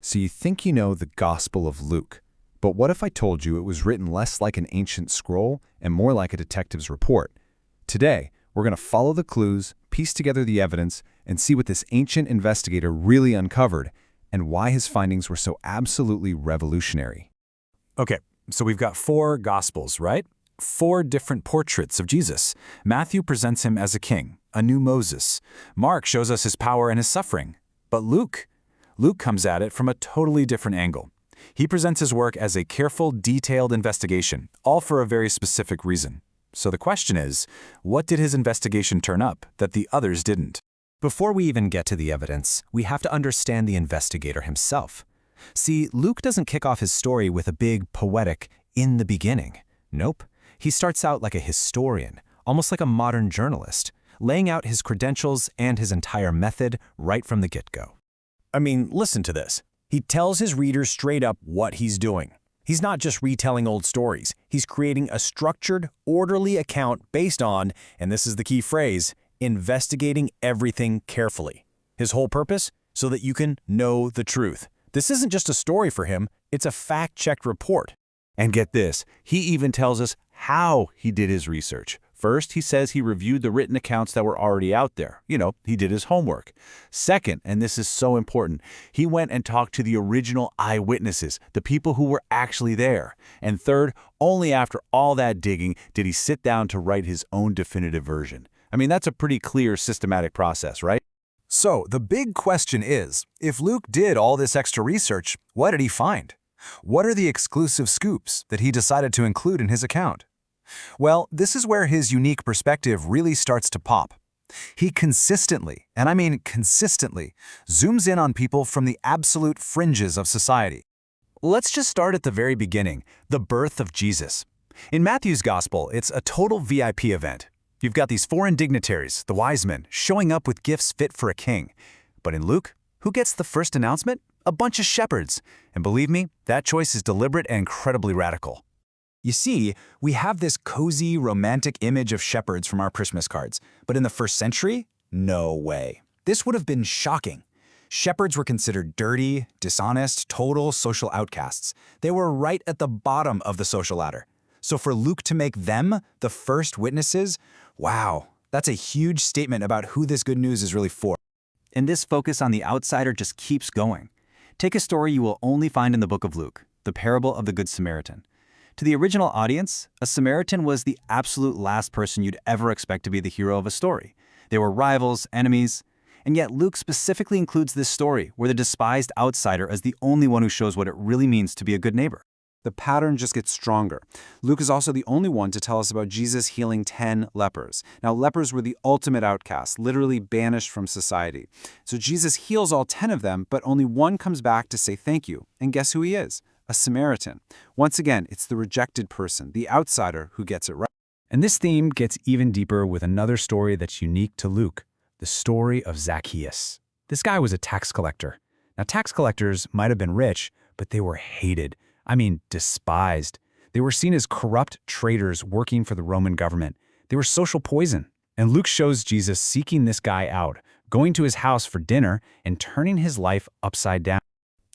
So you think you know the Gospel of Luke, but what if I told you it was written less like an ancient scroll and more like a detective's report? Today, we're going to follow the clues, piece together the evidence, and see what this ancient investigator really uncovered and why his findings were so absolutely revolutionary. Okay, so we've got 4 Gospels, right? 4 different portraits of Jesus. Matthew presents him as a king, a new Moses. Mark shows us his power and his suffering. But Luke comes at it from a totally different angle. He presents his work as a careful, detailed investigation, all for a very specific reason. So the question is, what did his investigation turn up that the others didn't? Before we even get to the evidence, we have to understand the investigator himself. See, Luke doesn't kick off his story with a big, poetic, "in the beginning." Nope. He starts out like a historian, almost like a modern journalist, laying out his credentials and his entire method right from the get-go. I mean, listen to this. He tells his readers straight up what he's doing. He's not just retelling old stories. He's creating a structured, orderly account based on, and this is the key phrase, investigating everything carefully. His whole purpose? So that you can know the truth. This isn't just a story for him, it's a fact-checked report. And get this, he even tells us how he did his research. First, he says he reviewed the written accounts that were already out there. He did his homework. Second, and this is so important, he went and talked to the original eyewitnesses, the people who were actually there. And third, only after all that digging did he sit down to write his own definitive version. I mean, that's a pretty clear, systematic process, right? So the big question is, if Luke did all this extra research, what did he find? What are the exclusive scoops that he decided to include in his account? Well, this is where his unique perspective really starts to pop. He consistently, and I mean consistently, zooms in on people from the absolute fringes of society. Let's just start at the very beginning, the birth of Jesus. In Matthew's Gospel, it's a total VIP event. You've got these foreign dignitaries, the wise men, showing up with gifts fit for a king. But in Luke, who gets the first announcement? A bunch of shepherds. And believe me, that choice is deliberate and incredibly radical. You see, we have this cozy, romantic image of shepherds from our Christmas cards. But in the first century, no way. This would have been shocking. Shepherds were considered dirty, dishonest, total social outcasts. They were right at the bottom of the social ladder. So for Luke to make them the first witnesses, wow, that's a huge statement about who this good news is really for. And this focus on the outsider just keeps going. Take a story you will only find in the book of Luke, the parable of the Good Samaritan. To the original audience, a Samaritan was the absolute last person you'd ever expect to be the hero of a story. They were rivals, enemies, and yet Luke specifically includes this story where the despised outsider is the only one who shows what it really means to be a good neighbor. The pattern just gets stronger. Luke is also the only one to tell us about Jesus healing 10 lepers. Now, lepers were the ultimate outcasts, literally banished from society. So Jesus heals all 10 of them, but only one comes back to say thank you. And guess who he is? A Samaritan. Once again, it's the rejected person, the outsider, who gets it right. And this theme gets even deeper with another story that's unique to Luke, the story of Zacchaeus. This guy was a tax collector. Now, tax collectors might have been rich, but they were hated. I mean, despised. They were seen as corrupt traitors working for the Roman government. They were social poison. And Luke shows Jesus seeking this guy out, going to his house for dinner, and turning his life upside down.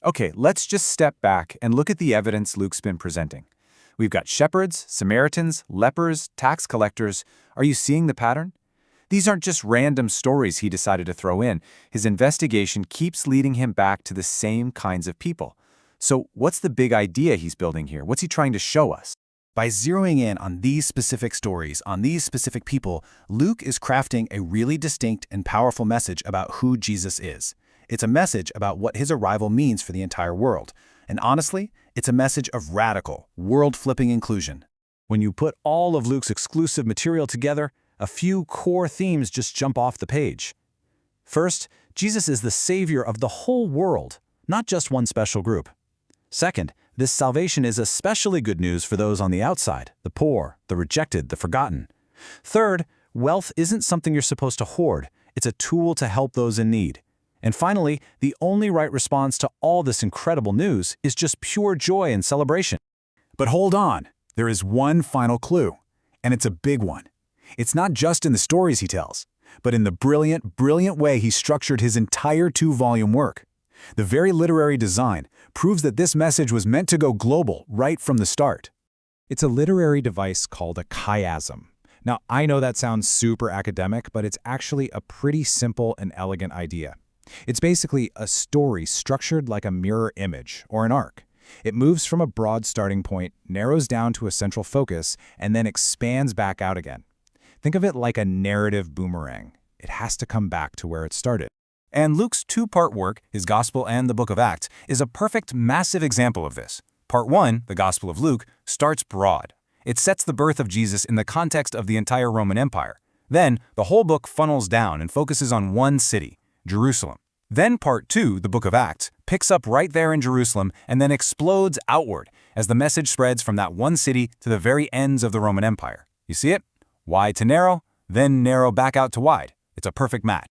Okay, let's just step back and look at the evidence Luke's been presenting. We've got shepherds, Samaritans, lepers, tax collectors. Are you seeing the pattern? These aren't just random stories he decided to throw in. His investigation keeps leading him back to the same kinds of people. So what's the big idea he's building here? What's he trying to show us? By zeroing in on these specific stories, on these specific people, Luke is crafting a really distinct and powerful message about who Jesus is. It's a message about what his arrival means for the entire world. And honestly, it's a message of radical, world-flipping inclusion. When you put all of Luke's exclusive material together, a few core themes just jump off the page. First, Jesus is the savior of the whole world, not just one special group. Second, this salvation is especially good news for those on the outside, the poor, the rejected, the forgotten. Third, wealth isn't something you're supposed to hoard. It's a tool to help those in need. And finally, the only right response to all this incredible news is just pure joy and celebration. But hold on, there is one final clue, and it's a big one. It's not just in the stories he tells, but in the brilliant way he structured his entire 2-volume work. The very literary design proves that this message was meant to go global right from the start. It's a literary device called a chiasm. Now, I know that sounds super academic, but it's actually a pretty simple and elegant idea. It's basically a story structured like a mirror image, or an arc. It moves from a broad starting point, narrows down to a central focus, and then expands back out again. Think of it like a narrative boomerang. It has to come back to where it started. And Luke's two-part work, his Gospel and the Book of Acts, is a perfect, massive example of this. Part 1, the Gospel of Luke, starts broad. It sets the birth of Jesus in the context of the entire Roman Empire. Then, the whole book funnels down and focuses on one city, Jerusalem. Then Part 2, the Book of Acts, picks up right there in Jerusalem and then explodes outward as the message spreads from that one city to the very ends of the Roman Empire. You see it? Wide to narrow, then narrow back out to wide. It's a perfect match.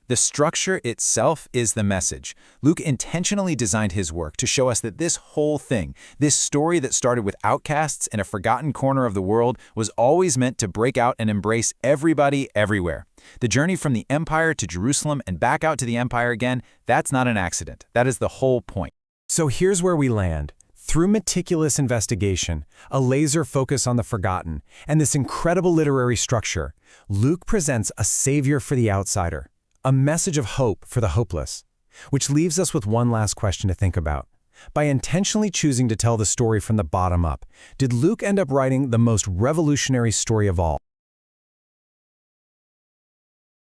The structure itself is the message. Luke intentionally designed his work to show us that this whole thing, this story that started with outcasts in a forgotten corner of the world, was always meant to break out and embrace everybody everywhere. The journey from the empire to Jerusalem and back out to the empire again, that's not an accident. That is the whole point. So here's where we land. Through meticulous investigation, a laser focus on the forgotten, and this incredible literary structure, Luke presents a savior for the outsider, a message of hope for the hopeless. Which leaves us with one last question to think about. By intentionally choosing to tell the story from the bottom up, did Luke end up writing the most revolutionary story of all?